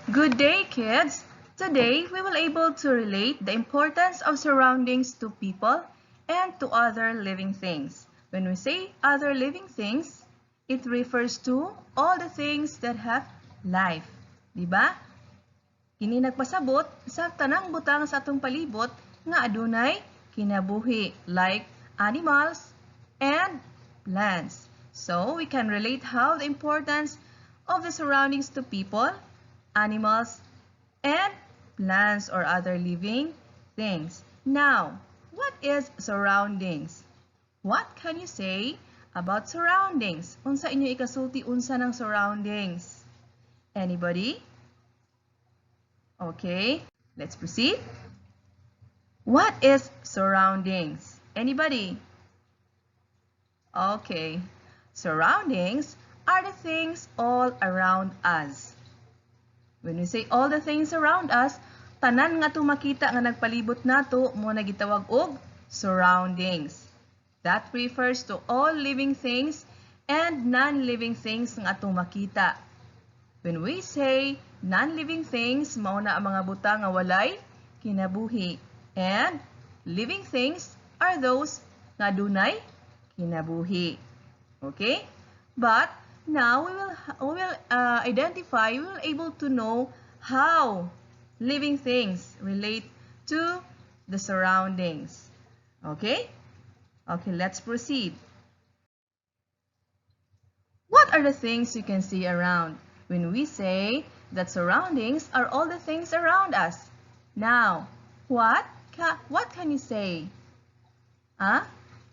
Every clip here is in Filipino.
Good day, kids! Today, we will able to relate the importance of surroundings to people and to other living things. When we say other living things, it refers to all the things that have life. Diba? Kini nagpasabot sa tanang butang sa atong palibot nga adunay kinabuhi like animals and plants. So, we can relate how the importance of the surroundings to people, animals, and plants or other living things. Now, what is surroundings? What can you say about surroundings? Unsa inyo ikasulti unsa ng surroundings? Anybody? Okay, let's proceed. What is surroundings? Anybody? Okay, surroundings are the things all around us. When we say all the things around us, tanan nga makita nga nagpalibot nato mo na gitawag og surroundings. That refers to all living things and non-living things nga makita. When we say non-living things, mao na ang mga butang nga walay kinabuhi. And living things are those nga dunay kinabuhi. Okay? But now we will identify, we will able to know how living things relate to the surroundings. Okay? Okay, let's proceed. What are the things you can see around when we say that surroundings are all the things around us? Now, what can you say?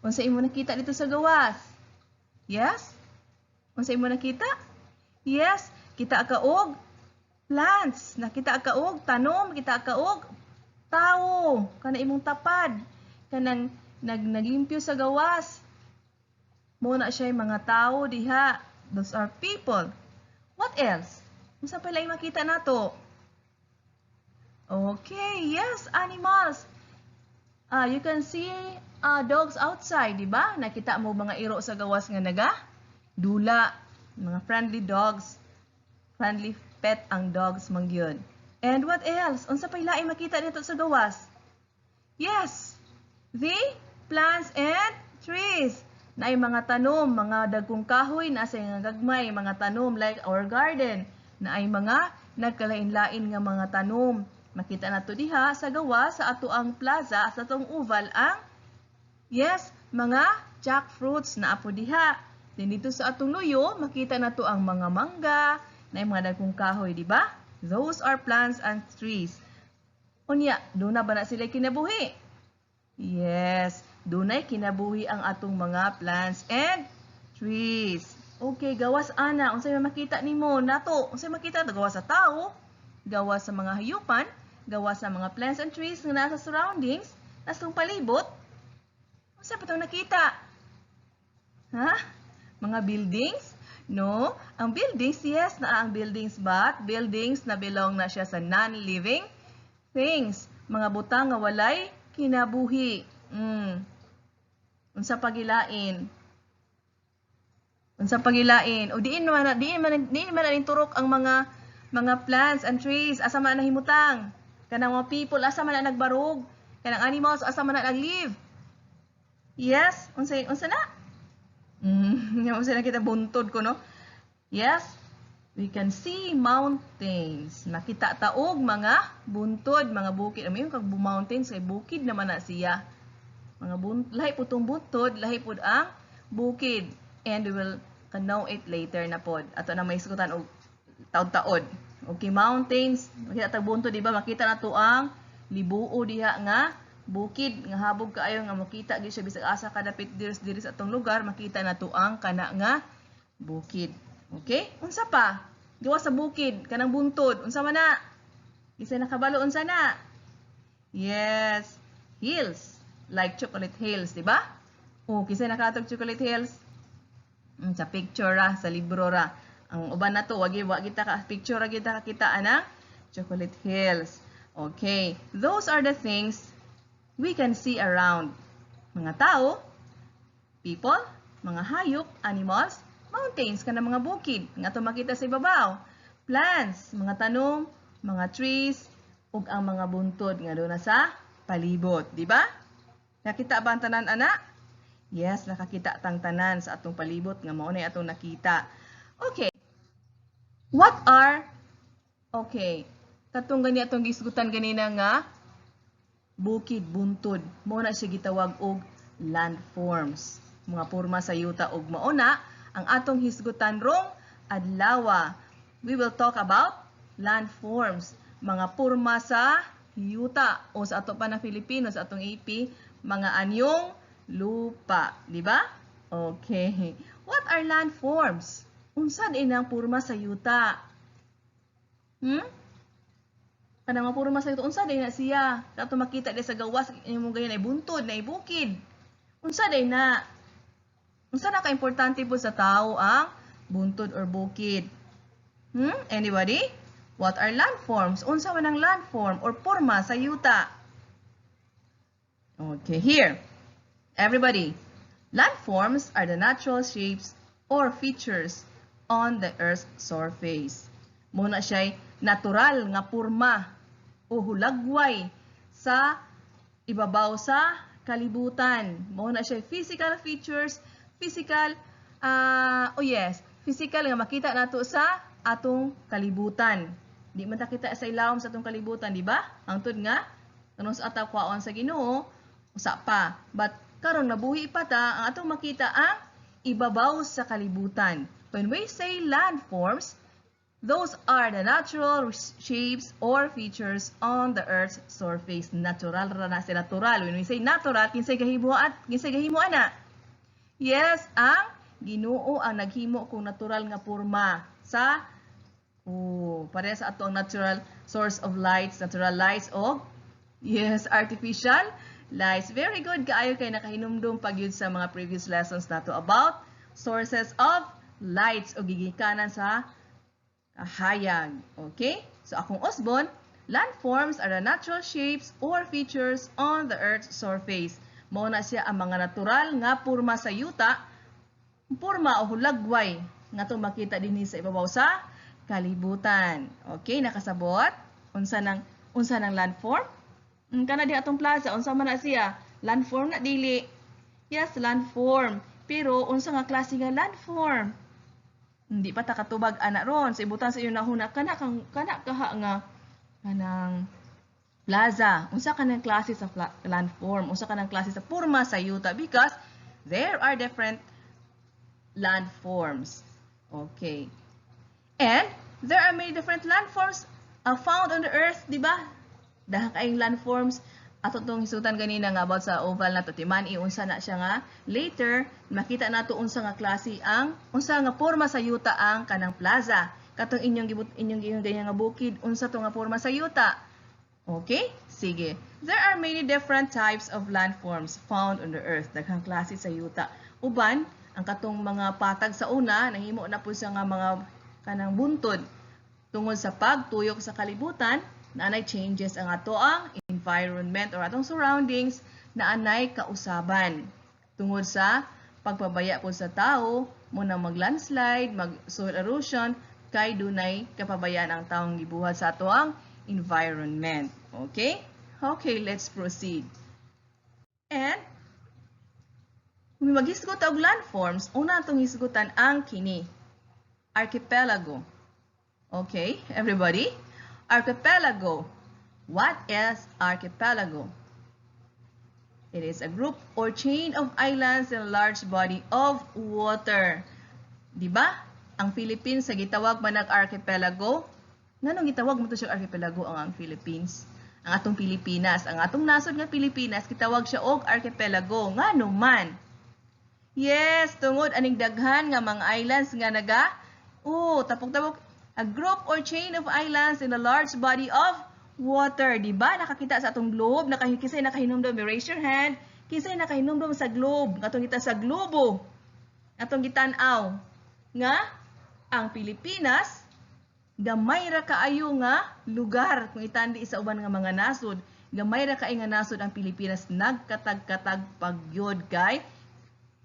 Unsa imo nakita dito sa gawas? Yes? Unsa imo nakita? Yes, kita ka og plants, nakita ka og tanom, kita ka og tao, kana imong tapad, kanang naglimpyo sa gawas. Muna siya mga tao diha. Those are people. What else? Unsa pa lay makita nato? Okay, yes, animals. You can see dogs outside, di ba? Nakita mo mga iro sa gawas nga naga? Dula, mga friendly dogs. Friendly pet ang dogs mangyud. And what else? Unsa pa laing makita dito sa gawas? Yes, the plants and trees. Naay mga tanom, mga dagkong kahoy, nasa nga gagmay, mga tanom like our garden. Naay mga nagkalain-lain nga mga tanom. Makita nato diha sa gawas sa ato ang plaza, sa atong oval ang yes, mga jackfruits na apo diha. Then dito sa atong luyo, makita nato ang mga mangga, na mga dagkong kahoy, di ba? Those are plants and trees. Unya, doon na ba na sila kinabuhi? Yes, doon ay kinabuhi ang atong mga plants and trees. Okay, gawas ana, unsay makita nimo nato? Unsay makita nato? Gawas sa tao, gawas sa mga hayupan, gawas sa mga plants and trees nga nasa surroundings, nasa palibot. Unsay pa tong nakita? Mga buildings? No. Ang buildings, yes, na ang buildings, but buildings na belong na siya sa non-living things. Mga butang nga walay kinabuhi. Unsa pagilain? Unsa pagilain? O diin man turok ang mga plants and trees asa man nahimutang. Kanang mga people asa man nagbarog. Kanang animals asa man naglive. Yes, unsa na? Unsa na kita buntod ko, no? Yes, we can see mountains. Nakita taog mga buntod, mga bukid. Amin kag mountains kay bukid naman na siya. Mga lahi po tong buntod, lahi po ang bukid. And we will know it later na pod. Ato na may isgutan og taod-taod. Okay, mountains, makita tag buntod, di ba? Makita na to ang libuo diha nga bukid nga habog kaayo nga makita gyud siya bisag asa kadapit diri sa atong lugar, makita na to ang kana nga bukid. Okay? Unsa pa? Gawas sa bukid kanang buntod, unsa man na? Bisay nakabalo unsa na? Yes, hills. Like chocolate hills, di ba? Kisay nakatog chocolate hills? Sa picture sa libro ra. Ang uban na to, wag kita ka picture ra kita kita anang chocolate hills. Okay, those are the things we can see around. Mga tao, people, mga hayop, animals, mountains, kana mga bukid, nga to makita sa ibabaw. Plants, mga tanom, mga trees, ug ang mga buntod nga doon na sa palibot, di ba? Nakita ba ang tanan, ana? Yes, nakakita tang tanan sa atong palibot nga mao na atong nakita. Okay. What are katong gani atong gisgutan ganina nga bukid, buntod. Mao na siya gitawag og landforms. Mga porma sa yuta ug mao na ang atong hisgutan rong adlaw. We will talk about landforms, mga porma sa yuta o sa ato pa na Filipino sa atong AP, mga anyong lupa, di ba? Okay. What are landforms? Unsa din ang porma sa yuta? Kanang mga porma sa yuta, unsa din na siya? Kato makita di sa gawas imong ganyan ay buntod na ibukid. Unsa din na? Unsa na ka-importante po sa tao ang buntod or bukid? Anybody? What are landforms? Unsa man ang landform or porma sa yuta? Okay, here. Everybody. Landforms are the natural shapes or features on the Earth's surface. Muna siya'y natural nga porma o hulagway sa ibabaw sa kalibutan. Muna siya'y physical features, physical nga makita nato sa atong kalibutan. Di man ta kita sa ilawom sa atong kalibutan, di ba? Hangtod nga kanus ata kwaon sa Ginoo usa pa. But karon nabuhi pa ta ang atong makita ang ibabaw sa kalibutan. When we say landforms, those are the natural shapes or features on the Earth's surface. Natural ra na sila, natural. When we say natural, kinsay gahimo ana? Yes, ang Ginoo ang naghimo kung natural nga porma sa pareha sa ato ang natural source of lights, natural lights o artificial lights. Very good kaayo kay nakahinumdum pag yun sa mga previous lessons nato about sources of lights o gigikanan sa hayag. Okay? So akong usbon, landforms are the natural shapes or features on the Earth's surface. Mao na siya ang mga natural nga porma sa yuta, porma o hulagway nga itong makita din sa ibabaw sa kalibutan. Okay, nakasabot? Unsa nang landform? Kana di atong plaza, unsa man na siya? Landform na dili. Yes, landform. Pero unsa nga klase nga landform? Hindi pa ta katubag ana ron. Sa ibutan sa iyo nahuna kana kaha nga kanang plaza. Unsa kanang klase sa landform? Unsa kanang klase sa porma sa yuta? Because there are different landforms. Okay. And there are many different landforms found on the earth, di ba? Dahil kaayong landforms ato tong hisutan ganina nga about sa oval na to timan unsa na siya nga later makita nato unsa nga klase ang unsa nga porma sa yuta ang kanang plaza katong inyong ganyan nga bukid unsa to nga porma sa yuta. Okay? Sige. There are many different types of landforms found on the earth. Daghang klase sa yuta. Uban ang katong mga patag sa una nahimo na po siya nga mga kanang buntod tungod sa pagtuyok sa kalibutan na anay changes ang ato ang environment or atong surroundings na anay kausaban tungod sa pagpabaya po sa tao muna mag-landslide, mag-soil erosion kay dunay kapabayaan ang taong gibuhat sa ato ang environment. Okay? Okay, let's proceed. And kung maghisgot og landforms, una atong hisgutan ang kini. Archipelago. Okay, everybody? Archipelago. What is archipelago? It is a group or chain of islands in a large body of water. Diba? Ang Philippines sa gitawag man ang archipelago. Nganong gitawag mo to siya archipelago ang Philippines? Ang atong Pilipinas, ang atong nasod nga Pilipinas gitawag siya og archipelago. Ngano man? Yes, tungod aning daghan nga mga islands nga tapok-tapok a group or chain of islands in a large body of water. Diba? Nakakita sa atong globe, kinsay nakahinumdum, raise your hand. Kinsay nakahinumdum sa globe, katong kita sa globo. Atong gitan-aw nga ang Pilipinas gamay ra kaayo nga lugar kung itandi sa uban nga mga nasod. Gamay ra kaayo nga nasod ang Pilipinas nagkatag-katag pagyod kay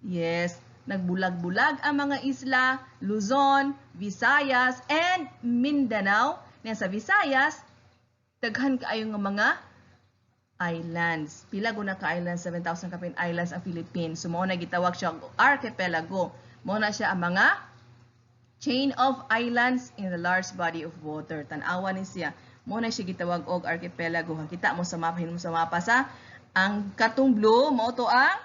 yes, nagbulag-bulag ang mga isla, Luzon, Visayas, and Mindanao. Sa Visayas, daghan kaayo nga mga islands. Pila guna ka islands? 7,000 kapin islands ang Philippines. So mao na gitawag siya archipelago. Mao na siya ang mga chain of islands in the large body of water. Tan-awa ni siya. Mao na siya gitawag og archipelago. Kita mo sa mapa, hinmo sa mapa sa ang katong blue mao to ang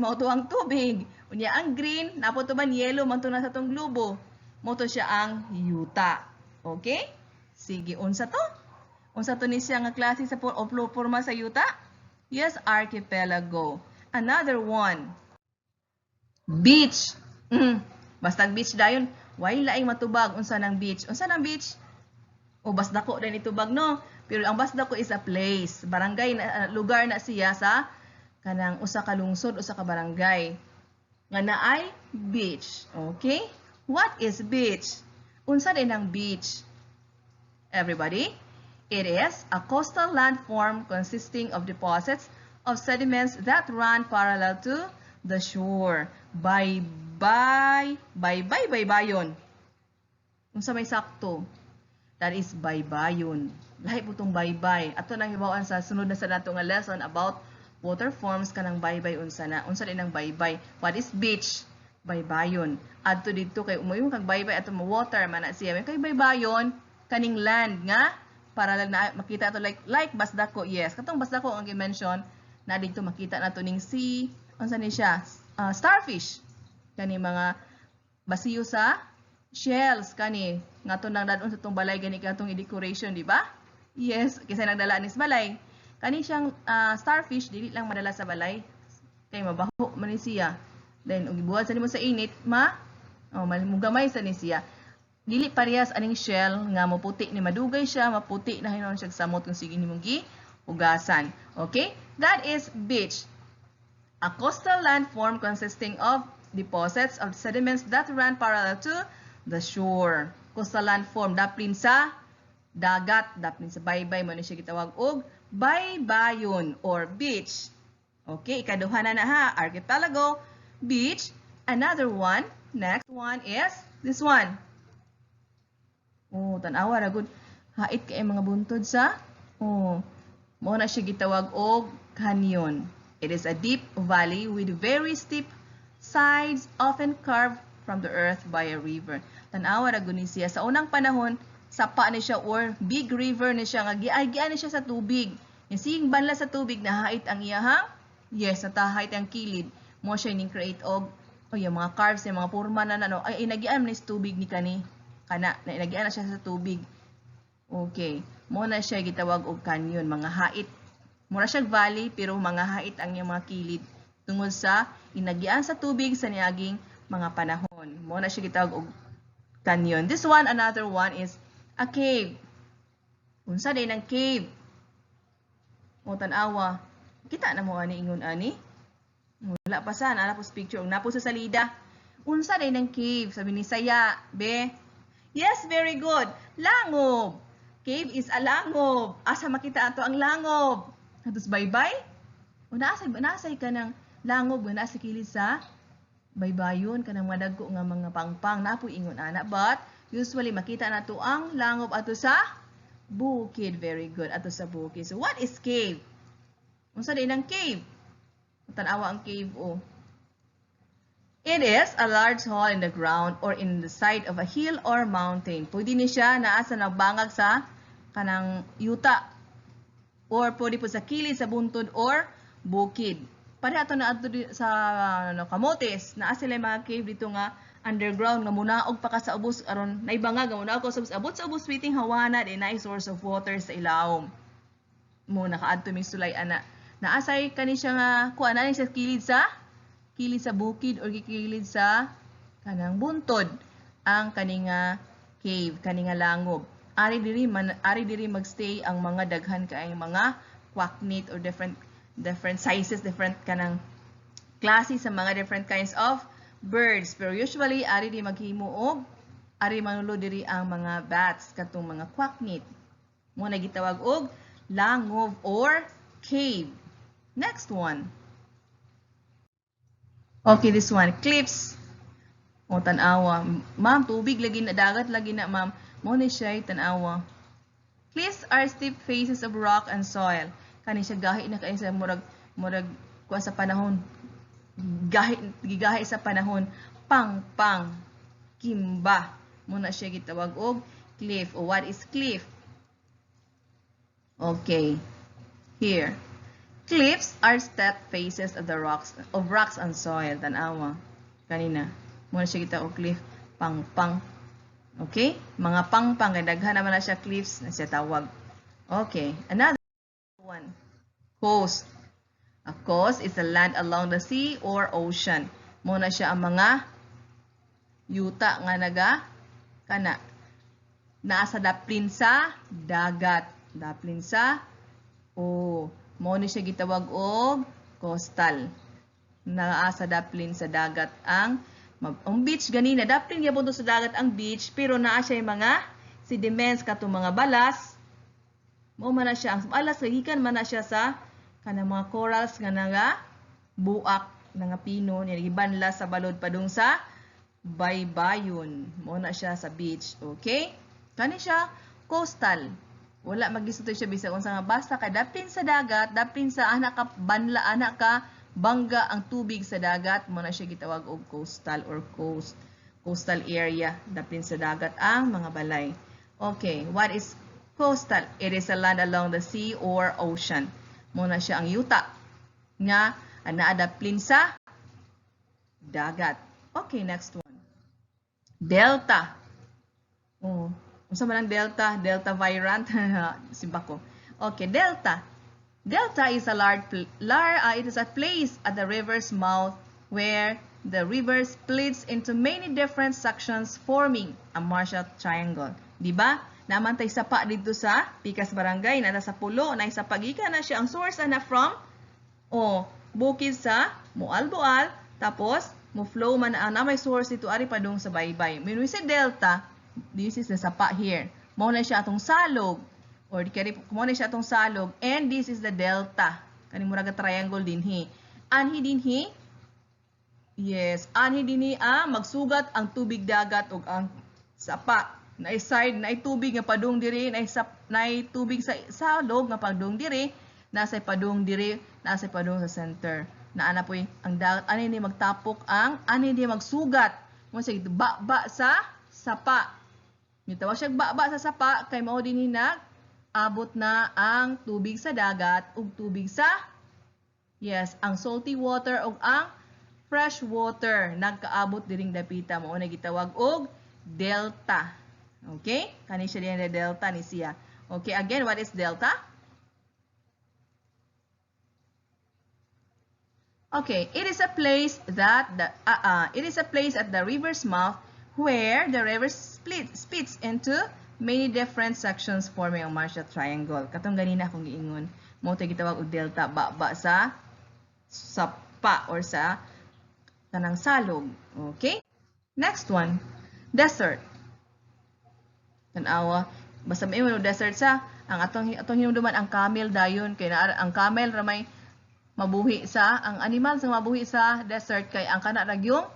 mao to ang tubig. Unya ang green napo to ban yellow man to na sa tong globo. Mao to siya ang yuta. Okay? Sige, unsa to? Unsa to ni siya nga klase sa forma sa yuta? Yes, archipelago. Another one. Beach. Basta beach dayon, why laing matubag unsa nang beach? Unsa nang beach? O basdako din itubag no. Pero ang basdako is a place, barangay na lugar na siya sa kanang usa ka lungsod, usa ka barangay. Nga naay beach. Okay? What is beach? Unsa din ang beach? Everybody? It is a coastal landform consisting of deposits of sediments that run parallel to the shore. Baybayon. Unsa may sakto? That is baybayon. Lahi po itong baybay. Ato nang hibawaan sa sunod na sa nato nga lesson about water forms kanang baybay unsa na. Unsa din ang baybay? What is beach? Baybayon. Adto dito kay umayon kag baybay ato mo water man na siya. Kay baybayon kaning land nga para lang na makita to like basdako. Yes, katong basdako ang gi-mention na dito makita nato ning sea. Unsa ni siya? Starfish. Kani mga basiyo sa shells kani ngato nang dadon sa tong balay gani katong i-decoration, di ba? Yes, kasi nagdala ni sa balay. Kani siyang starfish dili lang madala sa balay kay mabaho man ni siya. Then ug gibuhat sa nimo sa init mugamay sa ni siya. Dili parehas aning shell nga maputi ni madugay siya, maputi na hinon siya samot kung sige nimong gihugasan. Okay? That is beach. A coastal landform consisting of deposits of sediments that run parallel to the shore. Coastal landform daplin sa dagat, daplin sa baybay mo ni siya gitawag og baybayon or beach. Okay, ikaduha na ha, archipelago, beach. Another one, next one is this one. Tanawa ra gud. Hait kay mga buntod sa mao na siya gitawag og canyon. It is a deep valley with very steep sides often carved from the earth by a river. Tanawa ra gud ni siya sa unang panahon sapa ni siya or big river ni siya nga giay-gian ni siya sa tubig. Yung sing banla sa tubig na hait ang iyahang natahait ang kilid. Mo siya ning create og yung mga carves, yung mga porma na ay nagian ni sa tubig ni kani. Kana nagian na siya sa tubig. Okay, mo na siya gitawag og canyon, mga hait. Mura siya valley pero mga hait ang iyang mga kilid tungod sa inagian sa tubig sa niaging mga panahon. Mo na siya gitawag og canyon. This one, another one is a cave. Unsa day ng cave? Mo tan-awa. Kita na mo ani ingon ani? Wala pa sa napos picture og napos sa salida. Unsa day ng cave? Sabi ni Saya, be. Yes, very good. Langob. Cave is a langob. Asa makita ato ang langob? Hatos baybay? O nasay ka ng langob nga nasa kilid sa baybayon kanang mga dagko nga mga pangpang napoy ingon ana, but usually makita nato ang langob ato sa bukid. Very good, ato sa bukid. So what is cave? Unsa day ng cave? Tan-awa ang cave It is a large hole in the ground or in the side of a hill or mountain. Pwede ni siya naa sa nagbangag sa kanang yuta or pwede po sa kilid sa buntod or bukid. Para ato na ato sa kamotes naa sila mga cave dito nga underground nga munaog pa ka sa ubos aron naibangag nga munaog ka sa ubos waiting hawana di na source of water sa ilawom. Mo nakaadto mig sulay ana. Naasay kani siya nga kuan ani sa kilid sa bukid or gikilid sa kanang buntod ang kaninga cave, kaninga langob. Ari diri magstay ang mga daghan kaayong mga quacknit or different sizes, different kanang klase sa mga different kinds of birds. Pero usually ari di maghimo og ari manulo diri ang mga bats katong mga quacknit. Mo na gitawag og langob or cave. Next one. Okay, this one, cliffs. Tan-awa. Ma'am, tubig lagi na, dagat lagi na, ma'am. Mo ni siya, tan-awa. Cliffs are steep faces of rock and soil. Kani siya gahi na kayo sa murag kuha sa panahon. Gigahi sa panahon. Pang kimba. Muna siya gitawag og cliff. O what is cliff? Okay. Here. Cliffs are steep faces of rocks and soil. Tanawa. Kanina. Muna siya gitawag og cliff. Pang. Okay? Mga pang. Daghan naman na siya cliffs na siya tawag. Okay. Another one. Coast. A coast is a land along the sea or ocean. Muna siya ang mga yuta nga naa sa daplin sa dagat. Daplin sa muna siya gitawag og coastal. Naa sa daplin sa dagat ang beach ganina. Daplin gyapon to sa dagat ang beach pero naa siya yung mga sediments katong mga balas. Mao man na siya ang balas gikan man na siya sa kanang mga corals nga buak nga pino ni gibanla sa balod padung sa baybayon. Mao na siya sa beach. Okay? Kani siya coastal. Wala magisutoy siya bisag unsa nga basta ka daplin sa dagat, daplin sa anak ka banla, anak ka bangga ang tubig sa dagat, mo na siya gitawag og coastal or coastal area. Daplin sa dagat ang mga balay. Okay, what is coastal? It is a land along the sea or ocean. Mo na siya ang yuta nga naa daplin sa dagat. Okay, next one. Delta. Unsa man ang delta? Delta Virant. Simba ko. Okay, delta. Delta is a it is a place at the river's mouth where the river splits into many different sections forming a martial triangle. Diba? Naman tay sapa dito sa Pikas Barangay na sa pulo na isa pagika na siya ang source na from bukid sa Mualboal tapos mo flow man na may source dito ari padung sa baybay. When we say delta, this is the sapa here. Mao na siya atong salog or kani mo na siya atong salog and this is the delta. Kani murag triangle dinhi. Anhi dinhi magsugat ang tubig dagat ug ang sapa. Naay side naay tubig nga padung diri, naay tubig sa salog nga padung diri, nasa padung diri, nasa padung sa center. Naana poy ang dagat ani ni magtapok ang ani ni magsugat. Mo say ba sa sapa. Nitawag siya ba sa sapa kay mao dinhi abot na ang tubig sa dagat ug tubig sa ang salty water ug ang fresh water nagkaabot diring dapita mao na gitawag og delta. Okay? Kani siya din na delta ni siya. Okay, again, what is delta? Okay, it is a place that at the river's mouth where the river splits into many different sections forming a martial triangle. Katong ganina akong giingon, mo tay gitawag og delta ba sa sapa or sa kanang salog. Okay? Next one, desert. Tanawa, basta may desert sa ang atong hinumduman ang camel dayon kay ang camel ra may mabuhi sa ang animal sa mabuhi sa desert kay ang kana ragyong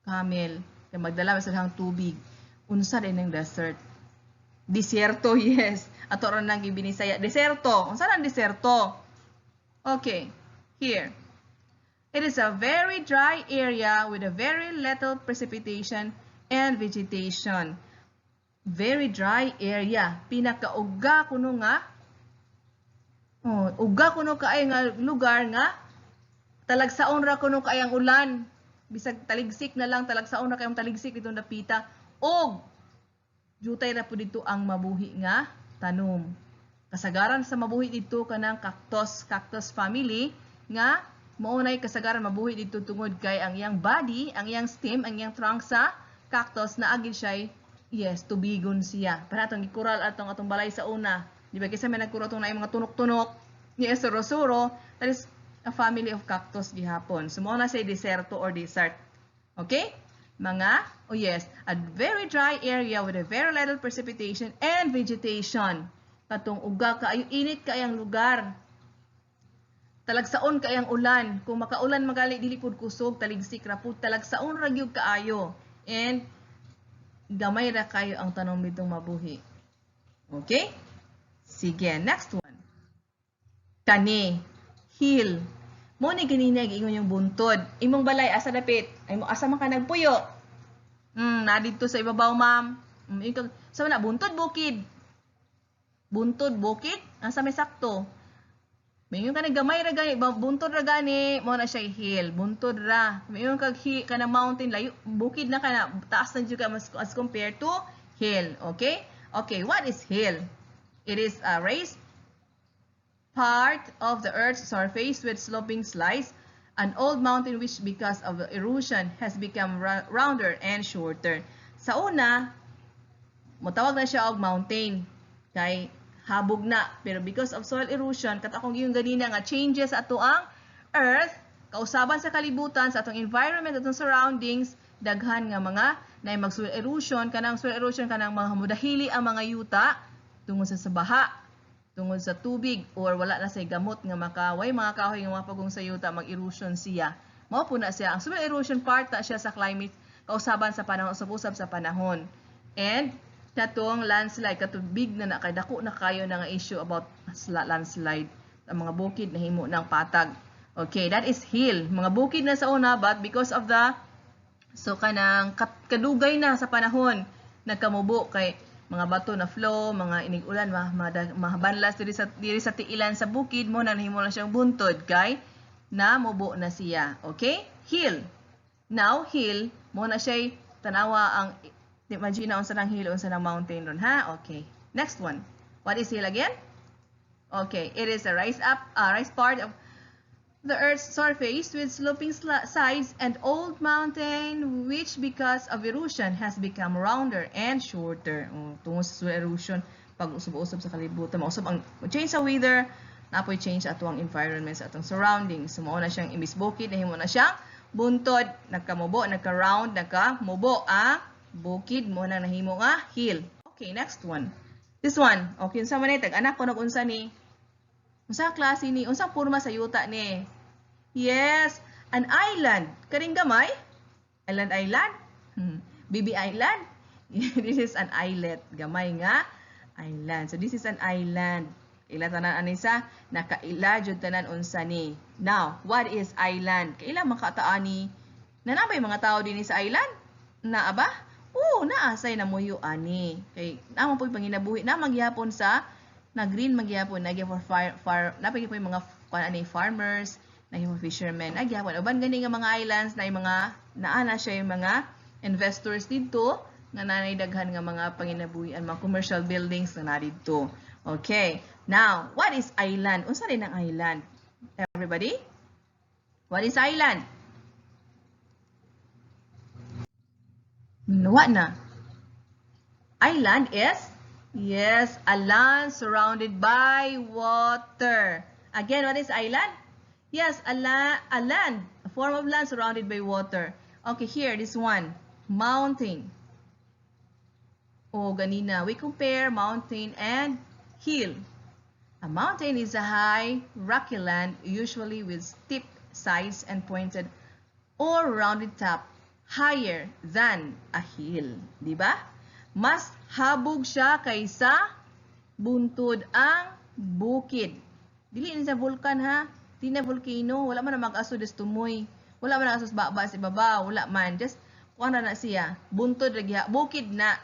camel kay magdala sa hang tubig. Unsa din ang desert? Desierto, yes. Ato ron nang gibinisaya. Deserto. Unsa ang deserto? Okay. Here. It is a very dry area with a very little precipitation and vegetation. Very dry area. Pinakauga kuno nga uga kuno kaay nga lugar nga talagsaon ra kuno kaay ang ulan. Bisag taligsik na lang talagsaon ra kay ang taligsik dito napita og jutay ra pud dito ang mabuhi nga tanom. Kasagaran sa mabuhi dito kanang cactus family nga mao nay kasagaran mabuhi dito tungod kay ang iyang body, ang iyang stem, ang iyang trunk sa cactus na agid siya tubigon siya. Para atong gikural atong balay sa una. Di ba kaysa may nagkuro itong mga tunok-tunok, suro-suro, that is a family of cactus gihapon. So, muna say deserto or desert. Okay? A very dry area with a very little precipitation and vegetation. Katong uga kaayo, init kaayang lugar. Talagsaon kaayang ulan. Kung makaulan magali, dilipod kusog, taligsik rapod, talagsaon ragyog kaayo. And gamay ra kayo ang tanom bitong mabuhi. Okay? Sige, next one. Kani, hill. Mo ni ganina giingon yung buntod. Imong balay asa dapit? Asa man ka nagpuyo? Na dito sa ibabaw, ma'am. Sa na buntod bukid. Buntod bukid? Asa may sakto? Mayon ka gamay ra gani, buntod ra gani, mo na siya hill. Buntod ra. Mayon kag kana mountain layo, bukid na kana, taas na jud ka as compared to hill. Okay? Okay, what is hill? It is a raised part of the Earth's surface with sloping slides, an old mountain which because of erosion has become rounder and shorter. Sa una, motawag na siya og mountain kay habog na, pero because of soil erosion katakong yung ganina nga changes sa ato ang earth kausaban sa kalibutan sa atong environment atong surroundings, daghan nga mga nay mag soil erosion kanang mga mudahili ang mga yuta tungod sa baha, tungod sa tubig, or wala na say gamot nga makaway mga kahoy nga mapagong sa yuta mag-erosion siya. Mao po na siya ang soil erosion part na siya sa climate kausaban sa panahon usab sa panahon. And katong landslide katubig na nakadako na kayo na nga issue about landslide, ang mga bukid na himo ng patag. Okay, that is hill. Mga bukid na sa una, but because of the kanang kadugay na sa panahon nagkamubo kay mga bato na flow, mga inig-ulan, mahabanlas diri sa tiilan sa bukid mo na nahimo na siyang buntod kay na mubo na siya. Okay? Hill. Now, hill mo na siya tanawa ang imagine na unsa nang hill unsa nang mountain ron ha. Okay. Next one. What is hill again? Okay, it is a rise part of the Earth's surface with sloping sides and old mountain which because of erosion has become rounder and shorter. Tungod sa erosion, pag usab-usab sa kalibutan, mausab ang change sa weather, napoy change ato ang environment sa atong surroundings. So mao na siyang imbis bukid nahimo na siyang buntod, nagkamubo, nagka-round, nagkamubo ang bukid mo na nahimo nga hill. Okay, next one. This one, okay, unsa man ni tag-anak ko nag-unsa ni? Unsa klase ni? Unsa porma sa yuta ni? Yes, an island. Karing gamay? Island? Baby island? This is an islet. Gamay nga island. So this is an island. Ila tanan ani sa nakaila jud tanan unsa ni. Now, what is island? Kaila makataan ni? Nanabay mga tao dinhi sa island? Naa ba? Oo, naasay na muyo ani. Kay naman po panginabuhi na magyapon sa na green magyapon nagya for napagi po yung mga farmers, nagya for fishermen, nagyapon uban gani nga mga islands na mga naana siya yung mga investors dito nga nanay daghan nga mga panginabuhian, mga commercial buildings na dito. Okay. Now, what is island? Unsa rin ang island? Everybody? What is island? What na? Island is, yes, a land surrounded by water. Again, what is island? Yes, a land, a form of land surrounded by water. Okay, here, this one, mountain. Ganina, we compare mountain and hill. A mountain is a high, rocky land, usually with steep sides and pointed or rounded top, higher than a hill. Diba? Mas habog siya kaysa buntod ang bukid. Dili ni sa vulkan ha. Di na volcano. Wala man na mag-aso des tumoy. Wala man na asos baba sa ibaba. Wala man. Just kuha na siya. Buntod lagi. Bukid na.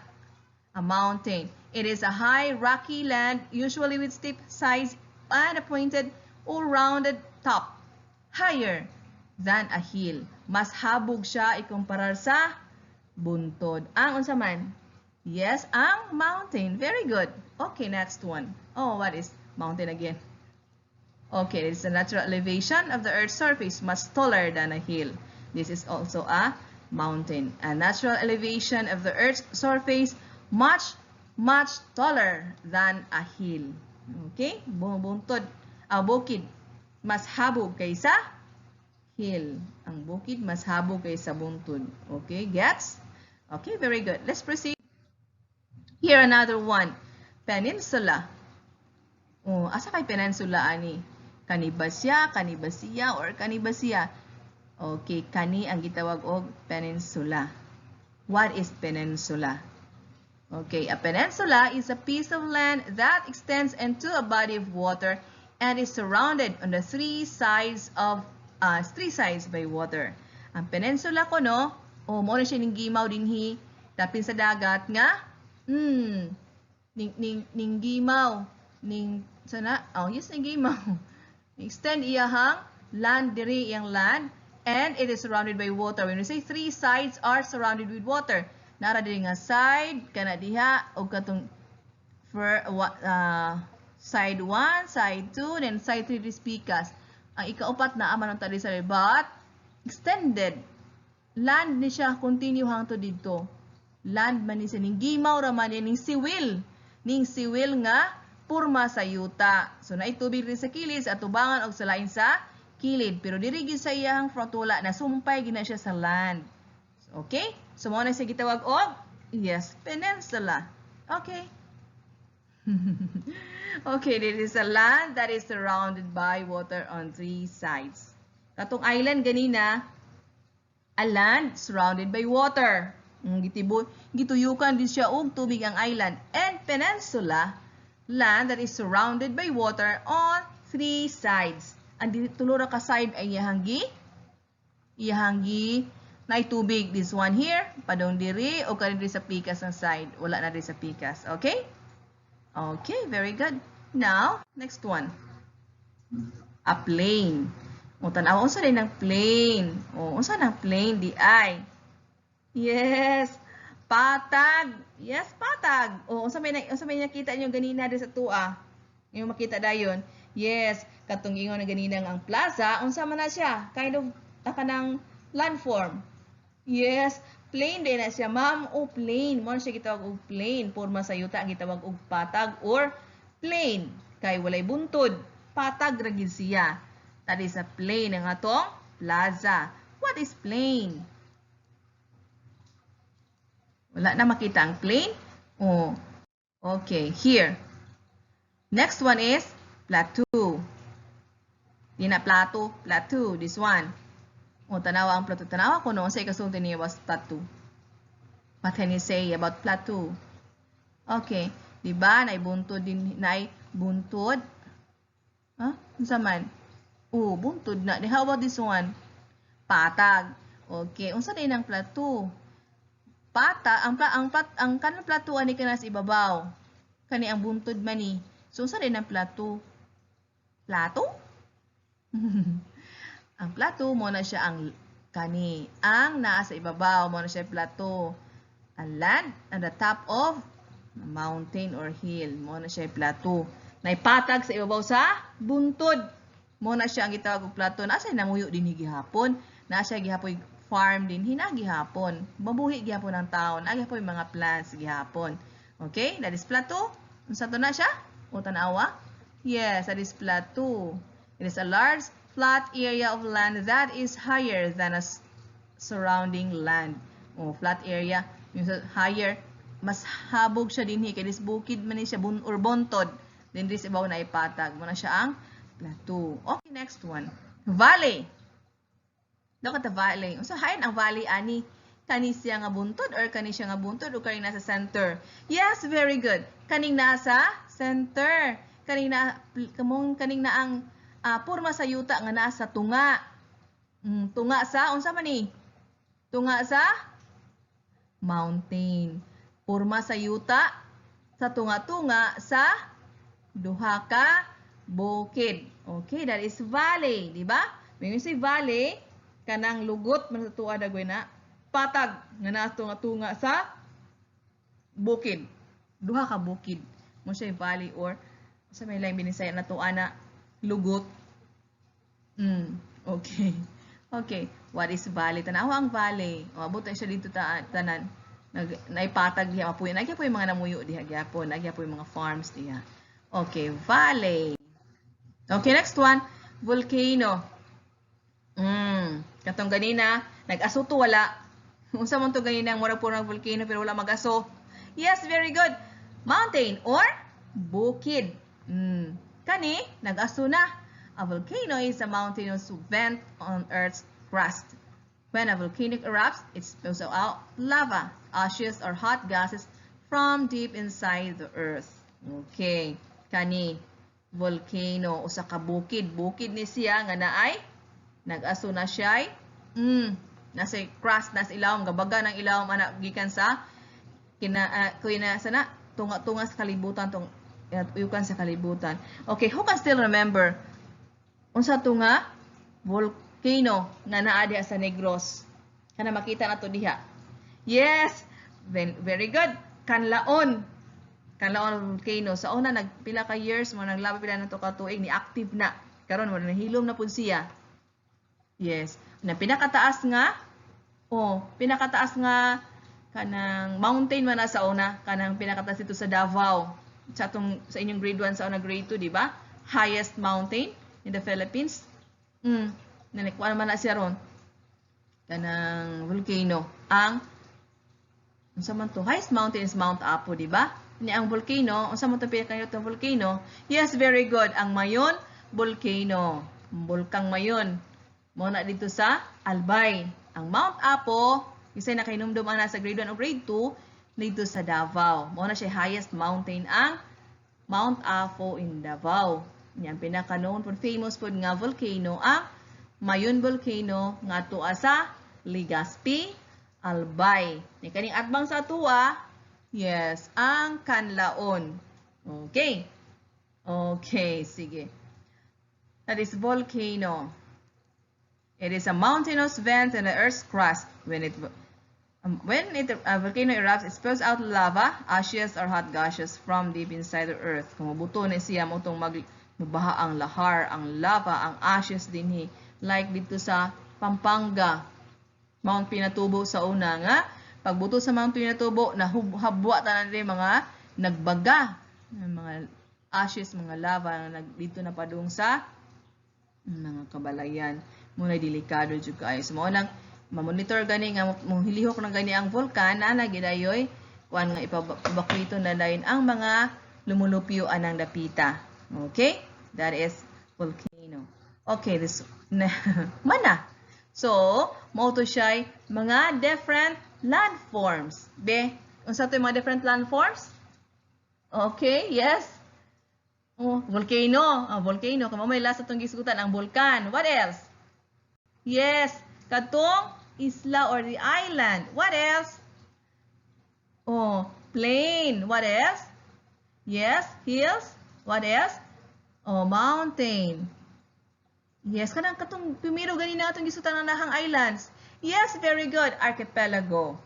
A mountain. It is a high, rocky land, usually with steep sides and a pointed or rounded top, higher than a hill. Mas habog siya ikumparar sa buntod. Ang unsa man? Yes, ang mountain. Very good. Okay, next one. Oh, what is mountain again? Okay, it's the natural elevation of the Earth's surface, much taller than a hill. This is also a mountain. A natural elevation of the Earth's surface, much taller than a hill. Okay? Buntod. Bukid. Mas habog kaysa hill. Ang bukid mas habog kaysa buntod. Okay? Gets? Okay, very good. Let's proceed. Here another one. Peninsula. Asa kay peninsula ani? Kanibasya, or kanibasya. Okay, kani ang gitawag og peninsula. What is peninsula? Okay, a peninsula is a piece of land that extends into a body of water and is surrounded on the three sides by water. Ang peninsula ko, no? O, mo na siya ning gimaw dinhi, dapin sa dagat nga, ning gimaw, ning, sana, yes, ning gimaw. Extend iyahang land, diri iyang land, and it is surrounded by water. When we say three sides are surrounded with water, nara diri nga side, kana diha, o katong side 1, side 2, then side 3 is pikas. Ang ikaupat na aman ang tali sa but extended. Land ni siya, continue hangtod dito. Land man ni siya, ning gimaw raman yan, ning siwil nga, purma sa yuta. So, naitubig rin sa kilid, sa atubangan o sa lain sa kilid. Pero dirigi sa iyang frontula, nasumpay gina siya sa land. Okay? So, mo na siya gitawag og, yes, peninsula. Okay. Okay, this is a land that is surrounded by water on three sides. Katong island ganina, a land surrounded by water. Gituyukan din siya og tubig ang island. And peninsula, land that is surrounded by water on three sides. Ang tulura ka side ay iyahanggi na tubig. This one here, padong diri o kanin diri sa pikas ng side. Wala na diri sa pikas. Okay? Okay, very good. Now, next one. A plain. O tanaw, unsa din ang plain? O, unsa ng plain? Di ay. Yes, patag. Yes, patag. O, unsa may nakita niyo ganina di sa tua? Yung makita dayon. Yes, katong ingon na ganina ang plaza, unsa man na siya? Kind of kanang landform. Yes, plain din na siya, ma'am. O, plain. Mo siya gitawag og plain. Porma sa yuta ang gitawag og patag or plain. Kay walay buntod. Patag ra gid siya. That is a plain ang atong plaza. What is plain? Wala na makita ang plain? Oh. Okay, here. Next one is plateau. Di na plateau, this one. O, tanawa ang plateau. Tanawa ko noon sa ikasulti niya was plateau. What can you say about plateau? Okay. Diba? Naibuntod din. Naibuntod. Ha? Unsa man? Oh, buntod na. How about this one? Patag. Okay. Unsa din ang plateau? Ang kanang plateau ani kana sa ibabaw. Kani ang buntod man ni. So, unsa din ang plateau? Plateau? Ang plateau mo na siya ang kani. Ang naa sa ibabaw mo na siya plateau. Ang land at the top of a mountain or hill mo na siya plateau. Naipatag sa ibabaw sa buntod. Mo na siya ang gitawag og plateau. Nasa namuyo din gihapon. Nasa gihapon farm din hinagihapon. Mabuhi gihapon ang taon. Agihapon mga plants gihapon. Okay? That is plateau. Unsa to na siya? O tanawa? Yes, that is plateau. It is a large flat area of land that is higher than a surrounding land. O, flat area. Yung higher, mas habog siya din. Kaya this bukid man siya or bontod. Then this ibaw na ipatag. Muna siya ang plateau. Okay, next one. Valley. Look at the valley. So, hayan ang valley, ani. Kani siya nga buntod or kani siya nga buntod o kani nasa center? Yes, very good. Kaning nasa center. Kaning na ang porma sa yuta nga nasa tunga. Tunga sa, unsa man ni? Tunga sa mountain. Porma sa yuta sa tunga-tunga sa duha ka bukid. Okay, that is valley, di ba? When you say valley, kanang lugot man sa tuwa dagway na patag nga nasa tunga-tunga sa bukid. Duha ka bukid. Mo siya valley or sa may lang binisaya na tuwa na lugot. Okay. Okay. What is valley? Tanawa ang valley. O, abot siya dito tanan. Naipatag diha. Nagya po yung mga namuyo diha. Nagya po yung mga farms diha. Okay. Valley. Okay. Next one. Volcano. Katong ganina. Nag-aso to wala. Unsa man to ganina. Mura po ng volcano pero wala mag-aso. Yes. Very good. Mountain or bukid. Kani, nag-aso na. A volcano is a mountainous vent on Earth's crust. When a volcano erupts, it spills out lava, ashes, or hot gases from deep inside the earth. Okay, kani volcano usa ka bukid ni siya nga naay nag-aso na siya nasa crust nas ilawom gabaga ng ilawom ana gikan sa kuya sana tunga sa kalibutan uyukan sa kalibutan. Okay, who can still remember unsa tunga volcano nga naa diha sa Negros? Kana makita nato diha. Yes, very good. Kanlaon volcano. Sa una nagpila ka years mo naglabi pila na to ka tuig ni active na. Karon mo nahilom na pud siya. Yes. Na pinakataas nga kanang mountain man na sa una, kanang pinakataas dito sa Davao. Sa inyong grade 1 sa una grade 2, di ba? Highest mountain in the Philippines. Nanikwan man na siya ron. Kanang volcano. Unsa man to? Highest mountain is Mount Apo, di ba? Ni ang volcano, unsa man to pinakayot ng volcano? Yes, very good. Ang Mayon volcano. Bulkang Mayon. Mo na dito sa Albay. Ang Mount Apo, isay nakahinumdum ang nasa grade 1 o grade 2 dito sa Davao. Mo na siya highest mountain ang Mount Apo in Davao. Yan pinaka-known for famous food nga volcano ang Mayon volcano nga tuwa sa Legazpi, Albay. Ni kaning atbang sa tuwa, yes, ang Kanlaon. Okay. Okay, sige. That is volcano. It is a mountainous vent in the earth's crust. When a volcano erupts, it spills out lava, ashes, or hot gases from deep inside the earth. Kung mabuto na siya mo itong magbaha ang lahar, ang lava, ang ashes dinhi. Like dito sa Pampanga, Mount Pinatubo sa una nga. Pagbuto sa Mount Pinatubo, nahabwa tanan din mga nagbaga, mga ashes, mga lava na dito na padung sa mga kabalayan. Muna delikado jud kaayo. So, mo lang ma-monitor gani nga mohilihok na gani ang vulkan na gidayoy kuan nga ipabakwito na dayon ang mga lumulupyo anang dapita. Okay? That is volcano. Okay, this mana. So, mo to siya mga different landforms. Be, unsa to mga different landforms? Okay, yes. Volcano. Volcano. Kamo may last atong gisgutan ang bulkan. What else? Yes, katong isla or the island. What else? Plain. What else? Yes, hills. What else? Mountain. Yes, kanang katong pimiro ganina atong gisutan ng nahang islands. Yes, very good. Archipelago.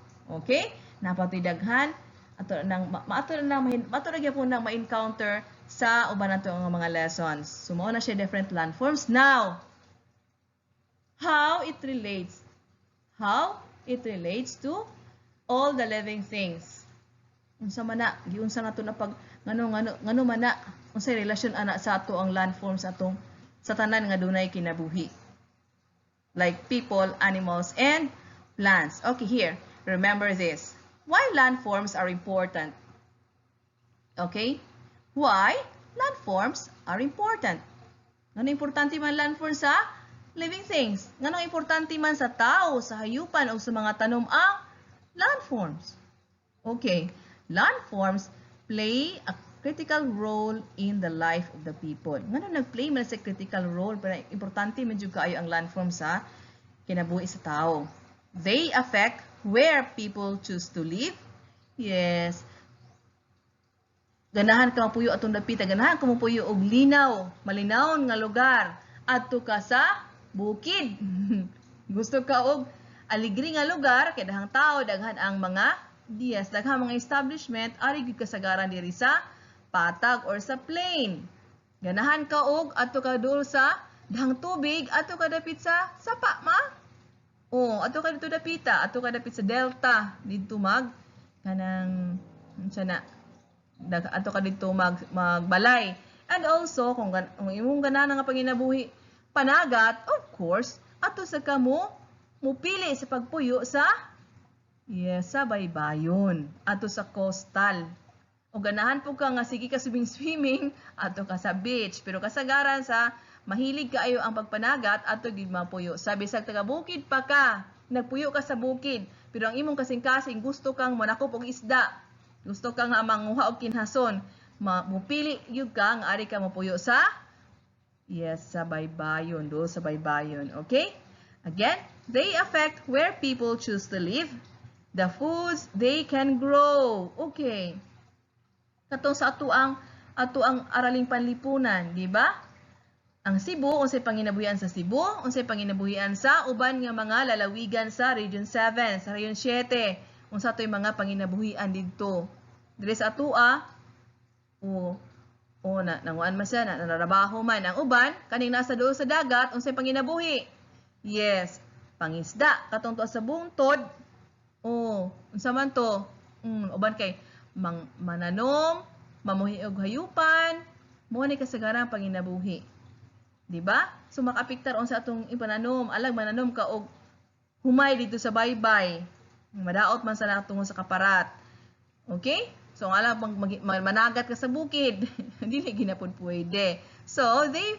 Okay? Napatoy daghan ato nang maato na gyapon nang ma-encounter sa uban nato nga mga lessons. Sumo na siya different landforms. Now, how it relates to all the living things. Unsa man na giunsa nato na pag ngano man na unsay relasyon ana sa ato ang landforms atong sa tanan nga dunay kinabuhi. Like people, animals, and plants. Okay, here, remember this. Why landforms are important? Okay? Why landforms are important? Ngano importante man landforms sa living things? Ngano importante man sa tao, sa hayupan o sa mga tanom ang landforms? Okay, landforms play a critical role in the life of the people. Ngano nag-play man sa critical role pero importante medyo kaayo ang landforms sa kinabuhi sa tao. They affect where people choose to live. Yes. Ganahan ka mapuyo atong dapita, ganahan ka mapuyo og linaw, malinawon nga lugar adto ka sa bukid. Gusto ka og aligri nga lugar kay daghang tao, daghan ang mga daghang mga establishment ari gyud kasagaran diri sa patag or sa plain. Ganahan ka og adto ka dul sa dahang tubig adto ka dapit sa sapa ma. Adto ka dito dapita, adto ka dapit sa delta didto kanang unsa na adto ka dito magbalay. And also kung imong ganahan nga panginabuhi panagat, of course, ato sa kamo mupili sa pagpuyo sa sa baybayon, ato sa coastal. O ganahan po ka nga sige ka swimming, ato ka sa beach. Pero kasagaran sa mahilig kaayo ang pagpanagat, ato gid mapuyo. Sa bisag taga bukid pa ka, nagpuyo ka sa bukid, pero ang imong kasing-kasing gusto kang manakop og isda. Gusto ka nga manguha og kinhason, mupili gyud ka nga ari ka mapuyo sa sa baybayon, do sa baybayon. Okay? Again, they affect where people choose to live, the foods they can grow. Okay. Katong sa ato ang araling panlipunan, di ba? Ang Cebu, unsay panginabuhian sa Cebu, unsay panginabuhian sa uban nga mga lalawigan sa Region 7, sa Region 7, unsa toy mga panginabuhian didto. Diri sa atua, nanguan man siya, nanarabaho man. Ang uban, kaning nasa doon sa dagat, unsay panginabuhi? Yes, pangisda. Katong to sa bungtod, unsa man to? Uban kay mananom, mamuhi og hayupan, mo ni kasagaran panginabuhi. Diba? So makapiktar on sa atong ipananom, alag mananom ka og humay dito sa baybay. Madaot man sa natong sa kaparat. Okay? So alag managat ka sa bukid, dili ginapon pwede. So they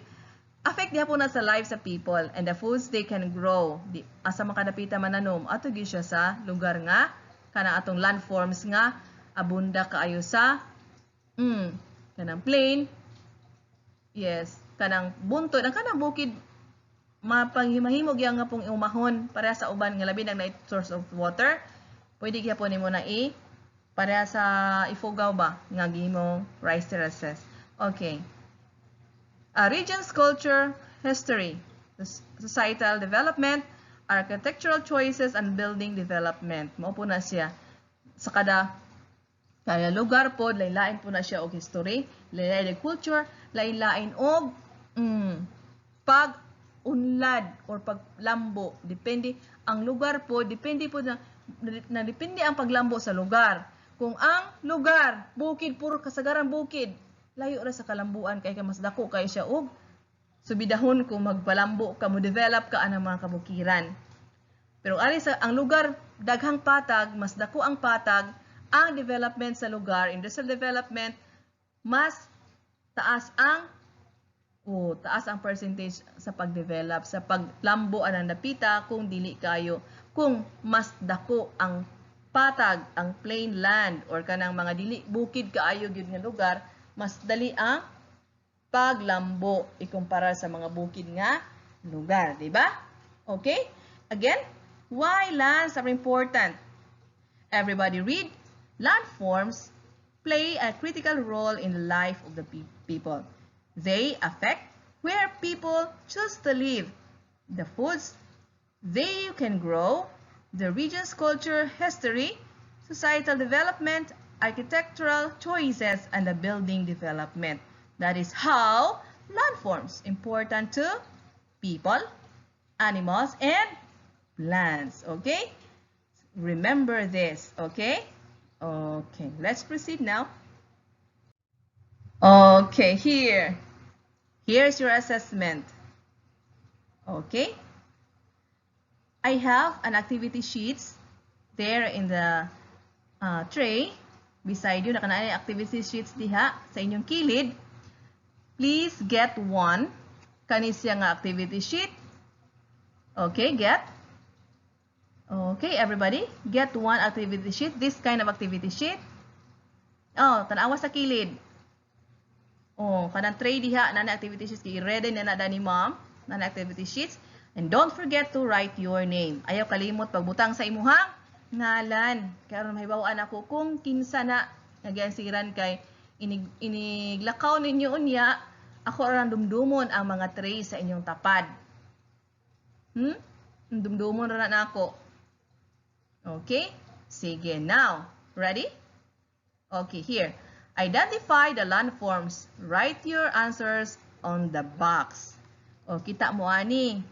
affect diha po na sa lives of people and the foods they can grow. Asa makadapita mananom, ato gyud siya sa lugar nga kana atong landforms nga abunda kaayo sa kanang plain. Yes, kanang buntod, ang kanang bukid mapanghimahimog yang nga pong umahon para sa uban nga labi nang na source of water. Pwede gyapon nimo na para sa ifugaw ba nga gihimo rice terraces. Okay. Regions, culture, history, societal development, architectural choices, and building development. Mao po na siya sa kada lugar po, lain-lain po na siya og history, lain-lain og culture, lain-lain og pag-unlad or paglambo. Depende ang lugar po, depende po depende ang paglambo sa lugar. Kung ang lugar, bukid, puro kasagaran bukid, layo ra sa kalambuan kay mas dako kay siya og subidahon kung magpalambo ka mo develop ka anang mga kabukiran. Pero ari sa ang lugar daghang patag, mas dako ang patag, ang development sa lugar, industrial development, mas taas ang percentage sa pagdevelop, sa paglambo anang napita kung dili kayo, kung mas dako ang patag, ang plain land or kanang mga dili bukid kaayo gyud nga lugar, mas dali ang paglambo ikumpara sa mga bukid nga lugar, di ba? Okay? Again, why lands are important? Everybody read. Landforms play a critical role in the life of the people. They affect where people choose to live, the foods they can grow, the region's culture, history, societal development, architectural choices, and the building development. That is how landforms important to people, animals, and plants. Okay? Remember this. Okay? Okay, let's proceed now. Okay, here's your assessment. Okay, I have an activity sheets there in the tray beside you. Nakanaan activity sheets diha sa inyong kilid. Please get one. Kani siya nga activity sheet. Okay, get. Okay, everybody, get one activity sheet. This kind of activity sheet. Tanawa sa kilid. Kanang tray diha na activity sheets. I-ready na ni mom na activity sheets. And don't forget to write your name. Ayaw kalimot pagbutang sa imuhang ngalan. Karon mahibawaan ako kung kinsa na nagyansiran kay iniglakaw ninyo unya. Ako ra dumdumon ang mga tray sa inyong tapad. Dumdumon ra na ako. Okay? Sige, now. Ready? Okay, here. Identify the landforms. Write your answers on the box. Kita mo ani.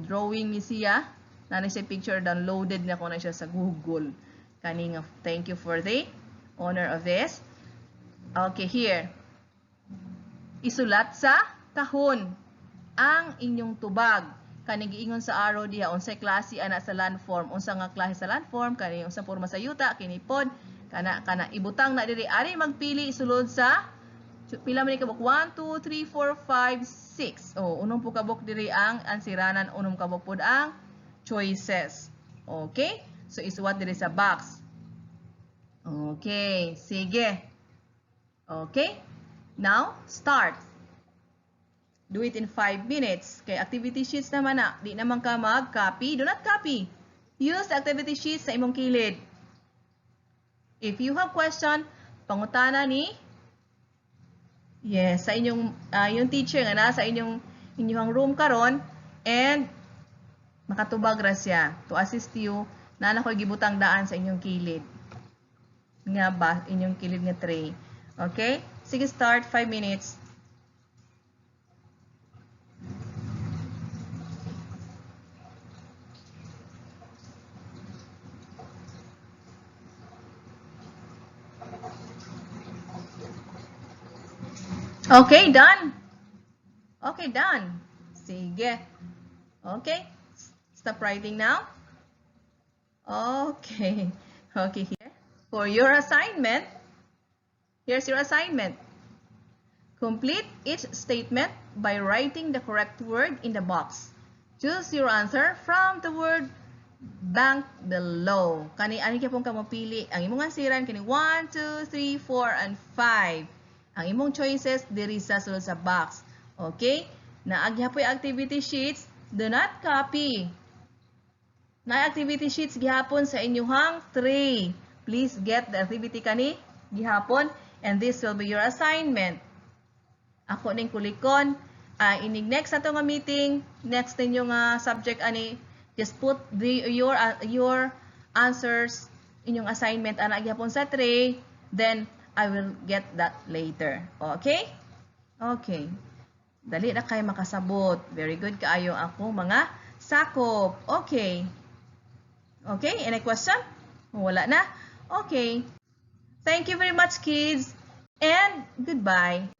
Drawing ni siya. Nana siya picture downloaded na ko na siya sa Google. Kaning thank you for the honor of this. Okay, here. Isulat sa kahon ang inyong tubag. Kaning giingon sa araw diha unsay klase ana sa landform, unsa nga klase sa landform, kani unsa porma sa yuta, kini pod kana ibutang na diri ari magpili sulod sa pila man ni kabuk 1 2 3 4 5 6. Unom po kabuk diri ang ansiranan, unom kabuk pod ang choices. Okay? So isuwat diri sa box. Okay, sige. Okay? Now, start. Do it in 5 minutes. Kay activity sheets naman na. Di naman ka mag-copy. Do not copy. Use the activity sheets sa imong kilid. If you have question, pangutana ni sa inyong yung teacher nga nasa inyong room karon, and makatubag ra siya to assist you na nakoy gibutang daan sa inyong kilid. Nga ba inyong kilid nga tray. Okay? Sige, start 5 minutes. Okay, done. Okay, done. Sige. Okay. Stop writing now. Okay. Okay, here. For your assignment, here's your assignment. Complete each statement by writing the correct word in the box. Choose your answer from the word bank below. Ani kaya pong kamapili. Ang imong ansiran, kani 1, 2, 3, 4, and 5. Ang imong choices, diri sa sulod sa box. Okay? Naagyapoy activity sheets, do not copy. Na activity sheets gihapon sa inyuhang tray. Please get the activity kani gihapon, and this will be your assignment. Ako ning kulikon, inig next ato nga meeting, next ninyo nga subject ani, just put your answers, inyong assignment ana gihapon sa tray, then I will get that later. Okay? Okay. Dali na kayo makasabot. Very good kaayo ako mga sakop. Okay. Okay? Any question? Wala na? Okay. Thank you very much, kids. And goodbye.